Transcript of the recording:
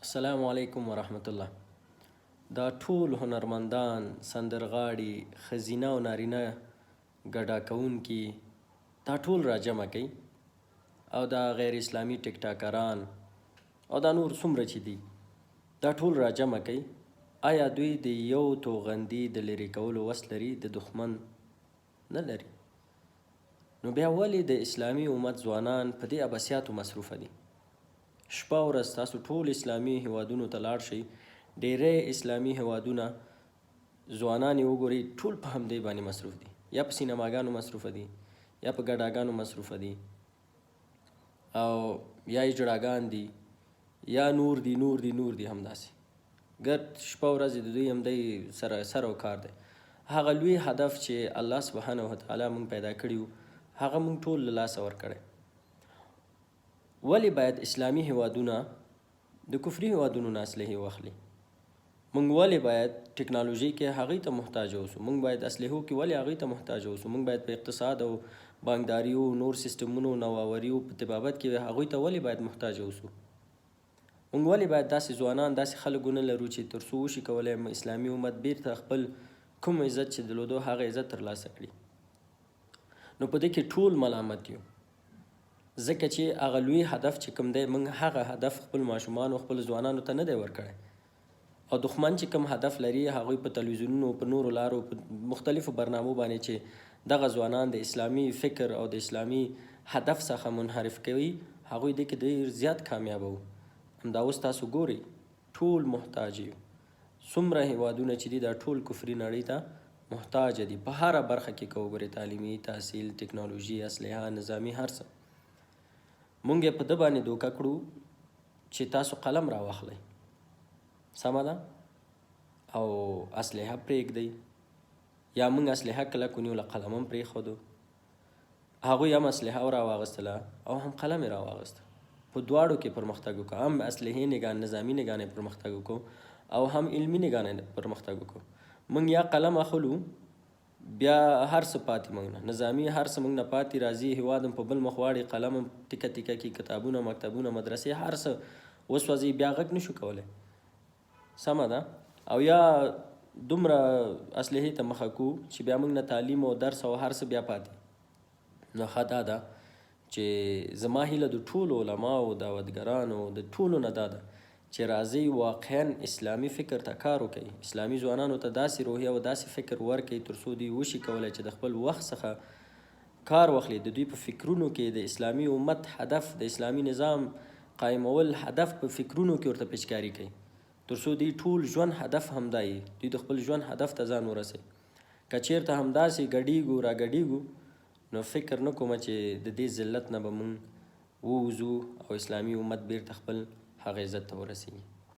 السلام علیکم ورحمت الله. دا ټول هنرمندان، سندرغاړي، ښځینه او نارینه ګډا کوونکي دا ټول راجمع کوي او دا غیر اسلامي ټیک ټاکران او دا نور څومره چې دي دا ټول راجمع کوي. آیا دوی د یو توغندي د لرې کولو وس لري؟ د دښمن نه لري. نو بیا ولې د اسلامي امت ځوانان په دې عبثیاتو مصروفه دي؟ شپه ورځ تاسو ټول اسلامي هیوادونو ته لاړ شئ، ډیری اسلامي هیوادونه ځوانان یې وګورئ ټول په همدې باندې مصروف دي، یا په سینماګانو مصروفه دي، یا په ګډاګانو مصروفه دي، او یا اجړاګان دي، یا نور دي همداسې ګرد شپه ورځ د دوی همدی سر او کار دی. هغه لوی هدف چې الله سبحانه وتعالی موږ پیدا کړي وو هغه موږ ټول له لاسه ورکړی. ولې باید اسلامي هیوادونه د کفري هیوادونو نه اسلحې واخلي؟ موږ ولې باید ټکنالوژي کې هغوی ته محتاج اوسو؟ موږ باید اسلحو کې ولې هغوی ته محتاج اوسو؟ موږ باید په اقتصاد او بانکداریو نور سیستمونو نوآوریو په طبابت کې هغوی ته ولې باید محتاج اوسو؟ موږ ولې باید داسې ځوانان داسې خلک ونه لرو چې تر څو وشي کولی اسلامي امت بیرته خپل کوم عزت چې درلودو هغه عزت ترلاسه کړي؟ نو په دې کې ټول ملامت یو، ځکه چې هغه لوی هدف چې کوم دی موږ هغه هدف خپل ماشومانو خپل ځوانانو ته نه دی ورکړی، او دښمن چې کوم هدف لري هغوی په تلویزیونونو په نورو لارو په مختلفو برنامو باندې چې دغه ځوانان د اسلامي فکر او د اسلامي هدف څخه منحرف کوي هغوی دې کې ډېر زیات کامیابه وو. همدا اوس تاسو ګورئ ټول محتاج یو، څومره هیوادونه چې دي دا ټول کفري نړۍ ته محتاج دي په هره برخه کې که وګورئ، تعلیمي، تحصیل، ټکنالوژي، اسلحه، نظامي، هر څه. مونږ یې په ده باندې دوکه کړو چې تاسو قلم راواخلئ، سمه ده، او اسلحه پرېږدئ، یا موږ اسلحه کله کو نیوله قلم هم پرېښودو، هغوی هم اسلحه راواغستله او هم قلم یې راواغسته. په دواړو کې پرمختګ وکړو، هم اسلحې نګاه نظامي نګاه نه پرمختګ وکړو او هم علمي نګاه نه پرمختګ وکړو. موږ یا قلم اخلو بیا هر څه پاتې موږ نه، نظامي هر څه موږ نه پاتې راځي، هیواد هم په بل مخ واړي، قلم هم ټیکه ټیکه کې، کتابونه، مکتبونه، مدرسې، هر څه وسوځي، بیا غږ نشو کولی، سمه ده. او یا دومره اسلحې ته مخه کړو چې بیا موږ نه تعلیم او درس او هر څه بیا پاتې. نو ښه دا ده چې زما هیله د ټولو علماو، دعوتګرانو، د ټولو نه دا ده چې راځئ واقعا اسلامي فکر ته کار وکړئ، اسلامي ځوانانو ته داسې روحیه او داسې فکر ورکړئ تر څو دوی وشي کولی چې د خپل وخت څخه کار واخلي، د دوی په فکرونو کې د اسلامي امت هدف، د اسلامي نظام قایمول هدف په فکرونو کې ورته پیچکاري کوي، تر څو دوی ټول ژوند هدف همدا یي، دوی د خپل ژوند هدف ته ځان ورسوي. که چېرته همداسې ګډیږو راګډیږو نو فکر نه کومه چې د دې ذلت نه به موږ ووځو او اسلامي امت بیرته خپل هغه عزت ته ورسیږي.